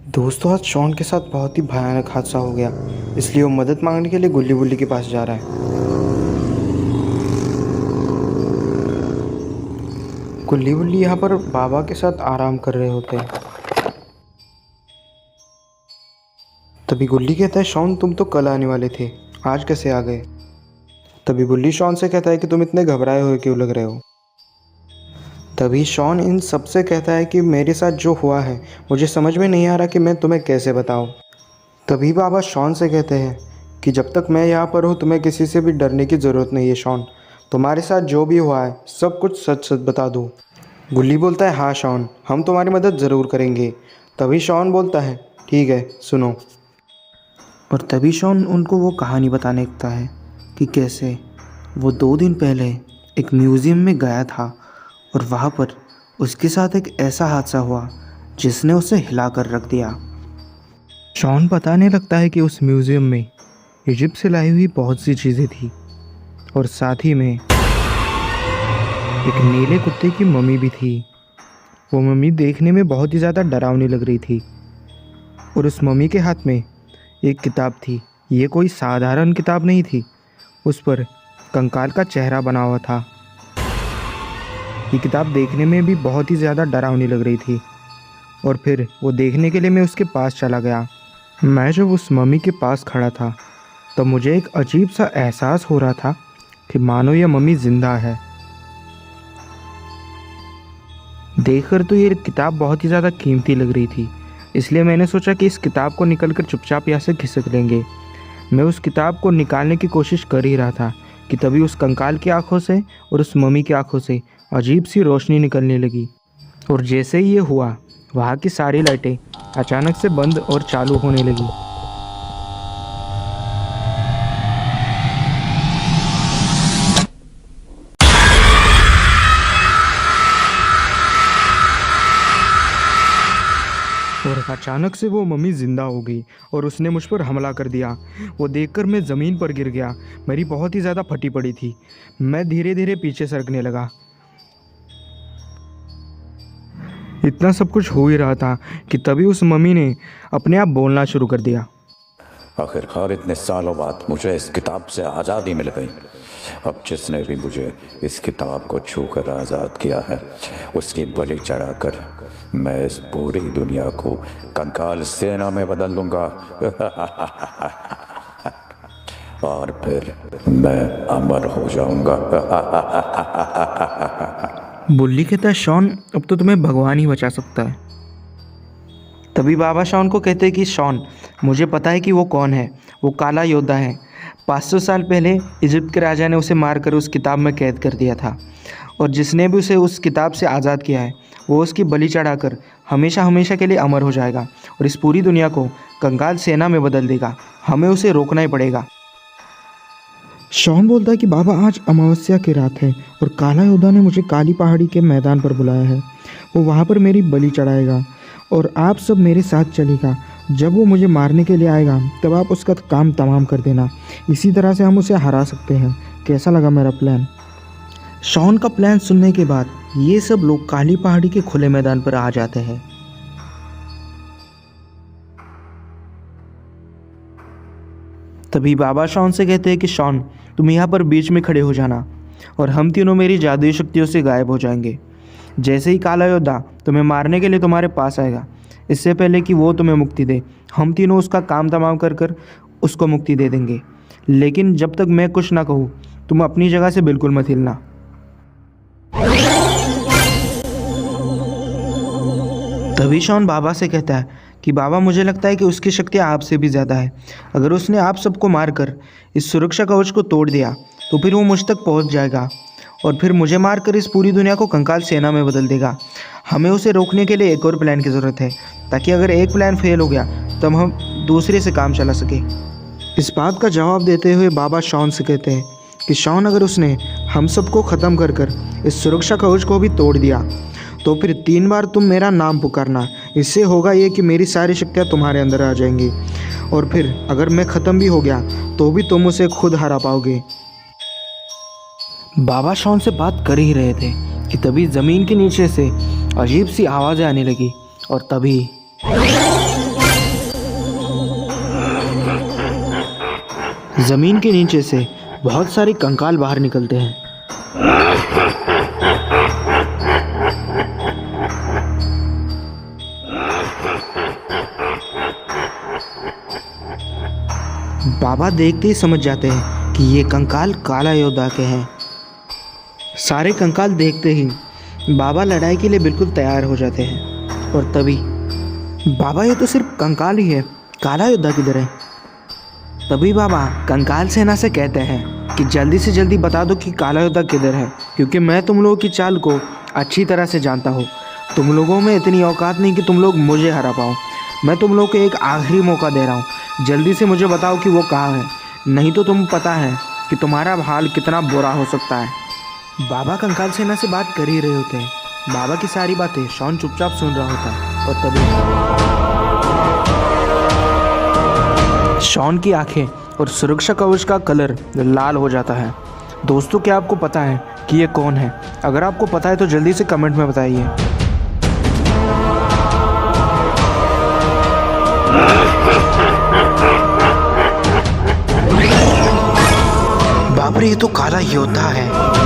दोस्तों आज शॉन के साथ बहुत ही भयानक हादसा हो गया, इसलिए वो मदद मांगने के लिए गुल्ली बुल्ली के पास जा रहा है। गुल्ली बुल्ली यहाँ पर बाबा के साथ आराम कर रहे होते हैं। तभी गुल्ली कहता है, शॉन तुम तो कल आने वाले थे, आज कैसे आ गए? तभी गुल्ली शॉन से कहता है कि तुम इतने घबराए हुए क्यों लग रहे हो। तभी शॉन इन सबसे कहता है कि मेरे साथ जो हुआ है मुझे समझ में नहीं आ रहा कि मैं तुम्हें कैसे बताऊं। तभी बाबा शॉन से कहते हैं कि जब तक मैं यहाँ पर हूँ तुम्हें किसी से भी डरने की ज़रूरत नहीं है शॉन, तुम्हारे साथ जो भी हुआ है सब कुछ सच सच बता दो। गुल्ली बोलता है, हाँ शॉन, हम तुम्हारी मदद ज़रूर करेंगे। तभी शॉन बोलता है, ठीक है सुनो। और तभी शॉन उनको वो कहानी बताने लगता है कि कैसे वो 2 दिन पहले एक म्यूज़ियम में गया था और वहाँ पर उसके साथ एक ऐसा हादसा हुआ जिसने उसे हिला कर रख दिया। शॉन बताने लगता है कि उस म्यूज़ियम में इजिप्ट से लाई हुई बहुत सी चीज़ें थी और साथ ही में एक नीले कुत्ते की मम्मी भी थी। वो मम्मी देखने में बहुत ही ज़्यादा डरावनी लग रही थी और उस मम्मी के हाथ में एक किताब थी। ये कोई साधारण किताब नहीं थी, उस पर कंकाल का चेहरा बना हुआ था। ये किताब देखने में भी बहुत ही ज़्यादा डरावनी लग रही थी और फिर वो देखने के लिए मैं उसके पास चला गया। मैं जब उस मम्मी के पास खड़ा था तो मुझे एक अजीब सा एहसास हो रहा था कि मानो यह मम्मी ज़िंदा है। देखकर तो ये किताब बहुत ही ज़्यादा कीमती लग रही थी, इसलिए मैंने सोचा कि इस किताब को निकल कर चुपचाप यहाँ से खिसक लेंगे। मैं उस किताब को निकालने की कोशिश कर ही रहा था कि तभी उस कंकाल की आंखों से और उस मम्मी की आंखों से अजीब सी रोशनी निकलने लगी और जैसे ही ये हुआ वहाँ की सारी लाइटें अचानक से बंद और चालू होने लगी। और अचानक से वो मम्मी ज़िंदा हो गई और उसने मुझ पर हमला कर दिया। वो देखकर मैं ज़मीन पर गिर गया। मेरी बहुत ही ज़्यादा फटी पड़ी थी। मैं धीरे धीरे पीछे सरकने लगा। इतना सब कुछ हो ही रहा था कि तभी उस मम्मी ने अपने आप बोलना शुरू कर दिया। आखिरकार इतने सालों बाद मुझे इस किताब से आज़ादी मिल गई। अब जिसने भी मुझे इस किताब को छूकर आज़ाद किया है उसकी बलि चढ़ाकर मैं इस पूरी दुनिया को कंकाल सेना में बदल दूंगा और फिर मैं अमर हो जाऊंगा। बुल्ली कहता है, शॉन अब तो तुम्हें भगवान ही बचा सकता है। तभी बाबा शॉन को कहते हैं कि शॉन, मुझे पता है कि वो कौन है। वो काला योद्धा है। 500 साल पहले इजिप्ट के राजा ने उसे मारकर उस किताब में कैद कर दिया था और जिसने भी उसे उस किताब से आज़ाद किया है वो उसकी बलि चढ़ाकर हमेशा हमेशा के लिए अमर हो जाएगा और इस पूरी दुनिया को कंकाल सेना में बदल देगा। हमें उसे रोकना ही पड़ेगा। शॉन बोलता है कि बाबा आज अमावस्या की रात है और काला योद्धा ने मुझे काली पहाड़ी के मैदान पर बुलाया है। वो वहाँ पर मेरी बलि चढ़ाएगा और आप सब मेरे साथ चलेगा। जब वो मुझे मारने के लिए आएगा तब आप उसका काम तमाम कर देना। इसी तरह से हम उसे हरा सकते हैं। कैसा लगा मेरा प्लान? शॉन का प्लान सुनने के बाद ये सब लोग काली पहाड़ी के खुले मैदान पर आ जाते हैं। तभी बाबा शॉन से कहते हैं कि शॉन, तुम यहाँ पर बीच में खड़े हो जाना और हम तीनों मेरी जादुई शक्तियों से गायब हो जाएंगे। जैसे ही काला योद्धा तुम्हें मारने के लिए तुम्हारे पास आएगा, इससे पहले कि वो तुम्हें मुक्ति दे, हम तीनों उसका काम तमाम कर कर उसको मुक्ति दे देंगे। लेकिन जब तक मैं कुछ ना कहूँ तुम अपनी जगह से बिल्कुल मत हिलना। तभी शॉन बाबा से कहता है कि बाबा, मुझे लगता है कि उसकी शक्तियाँ आपसे भी ज़्यादा है। अगर उसने आप सबको मारकर इस सुरक्षा कवच को तोड़ दिया तो फिर वो मुझ तक पहुंच जाएगा और फिर मुझे मारकर इस पूरी दुनिया को कंकाल सेना में बदल देगा। हमें उसे रोकने के लिए एक और प्लान की ज़रूरत है, ताकि अगर एक प्लान फेल हो गया तब हम दूसरे से काम चला सके। इस बात का जवाब देते हुए बाबा शॉन से कहते हैं कि शॉन, अगर उसने हम सबको ख़त्म कर कर इस सुरक्षा कवच को भी तोड़ दिया तो फिर 3 बार तुम मेरा नाम पुकारना। इससे होगा ये कि मेरी सारी शक्तियाँ तुम्हारे अंदर आ जाएंगी और फिर अगर मैं ख़त्म भी हो गया तो भी तुम उसे खुद हरा पाओगे। बाबा शॉन से बात कर ही रहे थे कि तभी ज़मीन के नीचे से अजीब सी आवाज़ें आने लगी और तभी ज़मीन के नीचे से बहुत सारे कंकाल बाहर निकलते हैं। बाबा देखते ही समझ जाते हैं कि ये कंकाल काला योद्धा के हैं। सारे कंकाल देखते ही बाबा लड़ाई के लिए बिल्कुल तैयार हो जाते हैं। और तभी बाबा ये तो सिर्फ कंकाल ही है, काला योद्धा किधर है? तभी बाबा कंकाल सेना से कहते हैं कि जल्दी से जल्दी बता दो कि काला योद्धा किधर है, क्योंकि मैं तुम लोगों की चाल को अच्छी तरह से जानता हूँ। तुम लोगों में इतनी औकात नहीं कि तुम लोग मुझे हरा पाओ। मैं तुम लोगों को एक आखिरी मौका दे रहा हूँ, जल्दी से मुझे बताओ कि वो कहाँ है, नहीं तो तुम पता है कि तुम्हारा हाल कितना बुरा हो सकता है। बाबा कंकाल सेना से बात कर ही रहे होते हैं। बाबा की सारी बातें शॉन चुपचाप सुन रहा होता है। और तभी शॉन की आंखें और सुरक्षा कवच का कलर लाल हो जाता है। दोस्तों, क्या आपको पता है कि ये कौन है? अगर आपको पता है तो जल्दी से कमेंट में बताइए। बाप रे, ये तो काला योद्धा है।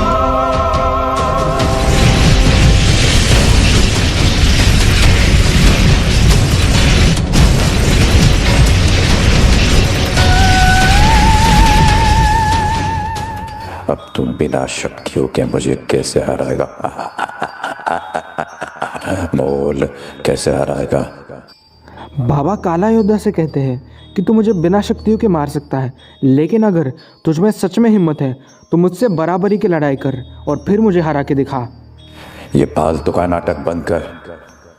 अब तुम बिना शक्तियों के मुझे कैसे हराएगा? बोल, कैसे हराएगा? बाबा काला योद्धा से कहते हैं कि तू मुझे बिना शक्तियों के मार सकता है, लेकिन अगर तुझमें सच में हिम्मत है तो मुझसे बराबरी की लड़ाई कर और फिर मुझे हरा के दिखा। ये फालतू का नाटक बंद कर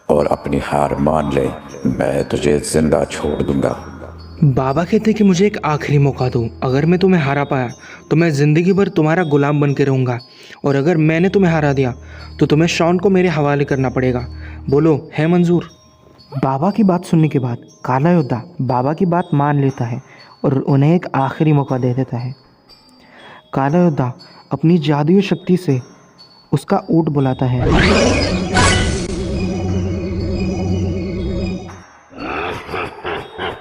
और अपनी हार मान ले। मैं तुझे जिंदा छोड़ दूंगा। बाबा कहते कि मुझे एक आखिरी मौका दो। अगर मैं तुम्हें हरा पाया तो मैं ज़िंदगी भर तुम्हारा गुलाम बन के रहूँगा, और अगर मैंने तुम्हें हरा दिया तो तुम्हें शॉन को मेरे हवाले करना पड़ेगा। बोलो, है मंजूर? बाबा की बात सुनने के बाद काला योद्धा बाबा की बात मान लेता है और उन्हें एक आखिरी मौका दे देता है। काला योद्धा अपनी जादुई शक्ति से उसका ऊँट बुलाता है।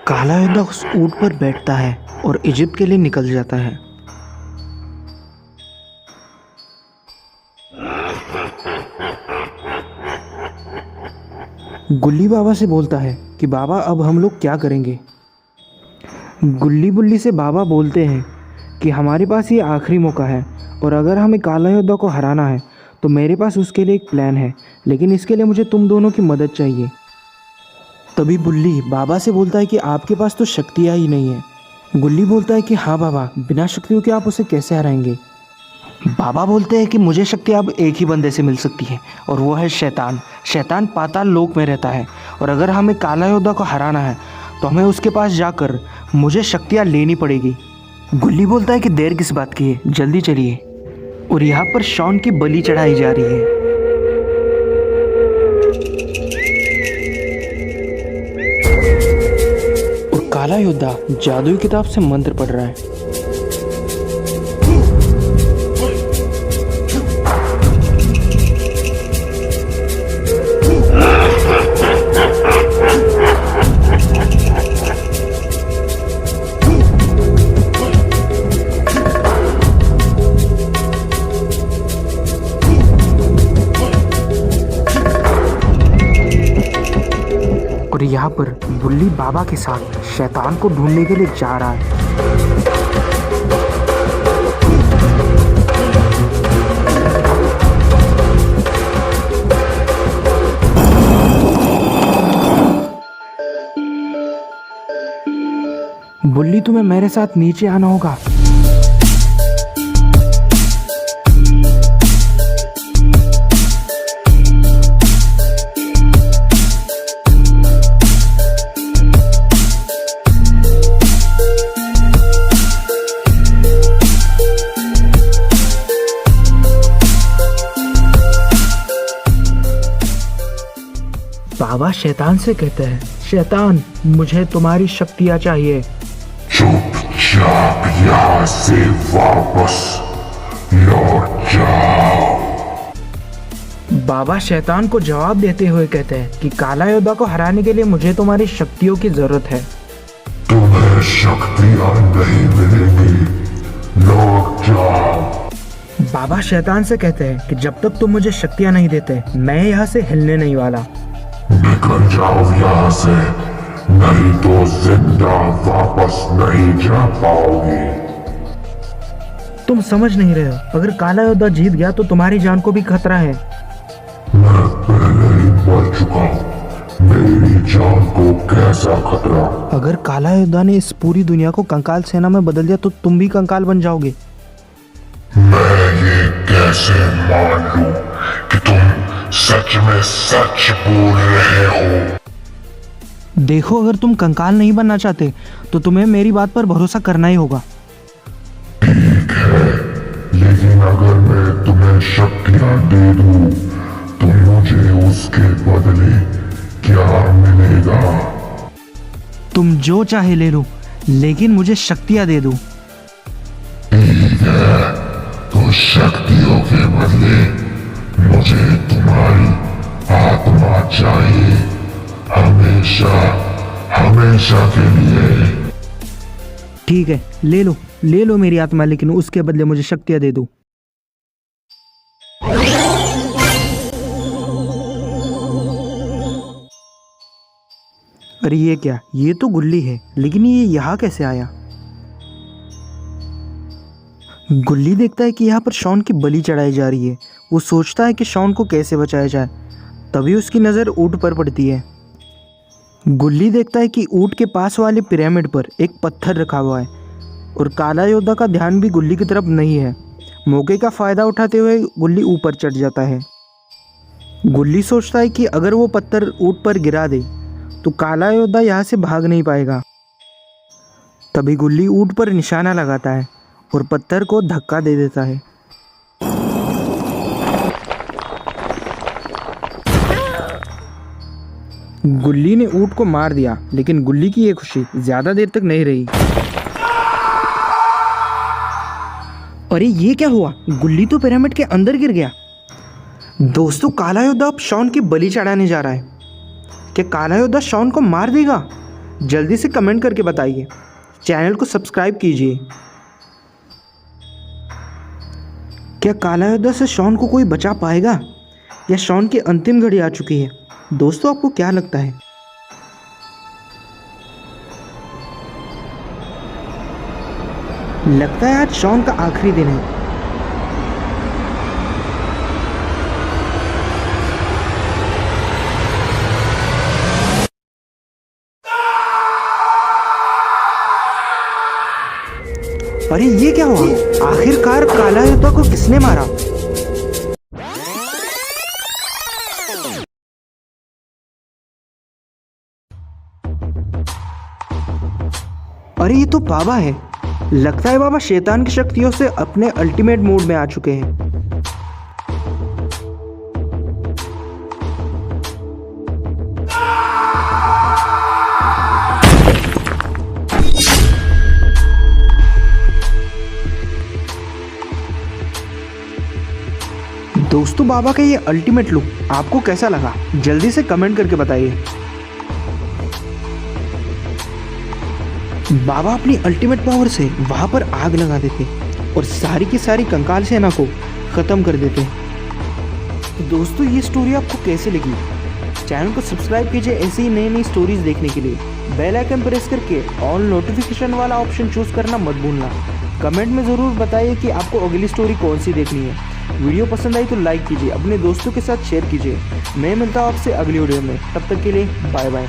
काला योद्धा उस ऊँट पर बैठता है और इजिप्ट के लिए निकल जाता है। गुल्ली बाबा से बोलता है कि बाबा, अब हम लोग क्या करेंगे? गुल्ली बुल्ली से बाबा बोलते हैं कि हमारे पास ये आखिरी मौका है, और अगर हमें काला योद्धा को हराना है तो मेरे पास उसके लिए एक प्लान है, लेकिन इसके लिए मुझे तुम दोनों की मदद चाहिए। तभी बुल्ली बाबा से बोलता है कि आपके पास तो शक्तियाँ ही नहीं है। गुल्ली बोलता है कि हाँ बाबा, बिना शक्तियों के आप उसे कैसे हराएंगे? बाबा बोलते हैं कि मुझे शक्ति अब एक ही बंदे से मिल सकती है, और वो है शैतान। शैतान पाताल लोक में रहता है, और अगर हमें काला योद्धा को हराना है तो हमें उसके पास जाकर मुझे शक्तियाँ लेनी पड़ेगी। गुल्ली बोलता है कि देर किस बात की है, जल्दी चलिए। और यहाँ पर शॉन की बलि चढ़ाई जा रही है। और काला योद्धा जादुई किताब से मंत्र पढ़ रहा है। और यहाँ पर बुल्ली बाबा के साथ शैतान को ढूंढने के लिए जा रहा है। बुल्ली, तुम्हें मेरे साथ नीचे आना होगा। बाबा शैतान से कहते हैं, शैतान, मुझे तुम्हारी शक्तियाँ चाहिए। चुपचाप यहाँ से वापस लौट जाओ। बाबा शैतान को जवाब देते हुए कहते हैं कि काला योद्धा को हराने के लिए मुझे तुम्हारी शक्तियों की जरूरत है। तुम्हें तुम्हें शक्तियां नहीं मिलेंगी, लौट जाओ। बाबा शैतान से कहते हैं कि जब तक तुम मुझे शक्तियां नहीं देते मैं यहाँ से हिलने नहीं वाला। निकल जाओ यहाँ से, नहीं तो जिंदा वापस नहीं जा पाओगे। तुम समझ नहीं रहे हो, अगर काला योद्धा जीत गया तो तुम्हारी जान को भी खतरा है। मैं पहले ही मर चुका हूँ, मेरी जान को कैसा खतरा। अगर काला योद्धा ने इस पूरी दुनिया को कंकाल सेना में बदल दिया तो तुम भी कंकाल बन जाओगे। मैं ये कैसे मान लूं कि तुम सच में सच बोल रहे हो। देखो, अगर तुम कंकाल नहीं बनना चाहते तो तुम्हें मेरी बात पर भरोसा करना ही होगा। ठीक है, लेकिन अगर मैं तुम्हें शक्तियां दे दूं तो मुझे उसके बदले क्या मिलेगा? तुम जो चाहे ले लो, लेकिन मुझे शक्तियां दे दो। ठीक है, तो शक्तियों के बदले मुझे तुम्हारी आत्मा चाहिए, हमेशा हमेशा के लिए। ठीक है, ले लो मेरी आत्मा, लेकिन उसके बदले मुझे शक्तियां दे दो। अरे ये क्या, ये तो गुल्ली है, लेकिन ये यहाँ कैसे आया? गुल्ली देखता है कि यहाँ पर शॉन की बलि चढ़ाई जा रही है। वो सोचता है कि शॉन को कैसे बचाया जाए। तभी उसकी नज़र ऊँट पर पड़ती है। गुल्ली देखता है कि ऊँट के पास वाले पिरामिड पर एक पत्थर रखा हुआ है और काला योद्धा का ध्यान भी गुल्ली की तरफ नहीं है। मौके का फ़ायदा उठाते हुए गुल्ली ऊपर चढ़ जाता है। गुल्ली सोचता है कि अगर वो पत्थर ऊँट पर गिरा दे तो काला योद्धा यहाँ से भाग नहीं पाएगा। तभी गुल्ली ऊँट पर निशाना लगाता है और पत्थर को धक्का दे देता है। गुल्ली ने ऊँट को मार दिया, लेकिन गुल्ली की ये खुशी ज्यादा देर तक नहीं रही। अरे ये क्या हुआ, गुल्ली तो पिरामिड के अंदर गिर गया। दोस्तों, काला योद्धा अब शॉन की बलि चढ़ाने जा रहा है। क्या काला योद्धा शॉन को मार देगा? जल्दी से कमेंट करके बताइए। चैनल को सब्सक्राइब कीजिए। क्या काला योद्धा से शॉन को कोई बचा पाएगा या शॉन की अंतिम घड़ी आ चुकी है? दोस्तों, आपको क्या लगता है? लगता है आज शॉन का आखिरी दिन है। अरे ये क्या हुआ? आखिरकार काला योद्धा को किसने मारा? अरे ये तो बाबा है। लगता है बाबा शैतान की शक्तियों से अपने अल्टीमेट मोड में आ चुके हैं। दोस्तों, बाबा का ये अल्टीमेट लुक आपको कैसा लगा? जल्दी से कमेंट करके बताइए। बाबा अपनी अल्टीमेट पावर से वहां पर आग लगा देते और सारी की सारी कंकाल सेना को खत्म कर देते। तो दोस्तों, ये स्टोरी आपको कैसे लगी? चैनल को सब्सक्राइब कीजिए ऐसे ही नई नई स्टोरीज देखने के लिए। बेल आइकन प्रेस करके ऑल नोटिफिकेशन वाला ऑप्शन चूज करना मत भूलना। कमेंट में ज़रूर बताइए कि आपको अगली स्टोरी कौन सी देखनी है। वीडियो पसंद आई तो लाइक कीजिए, अपने दोस्तों के साथ शेयर कीजिए। मैं मिलता हूँ आपसे अगली वीडियो में, तब तक के लिए बाय बाय।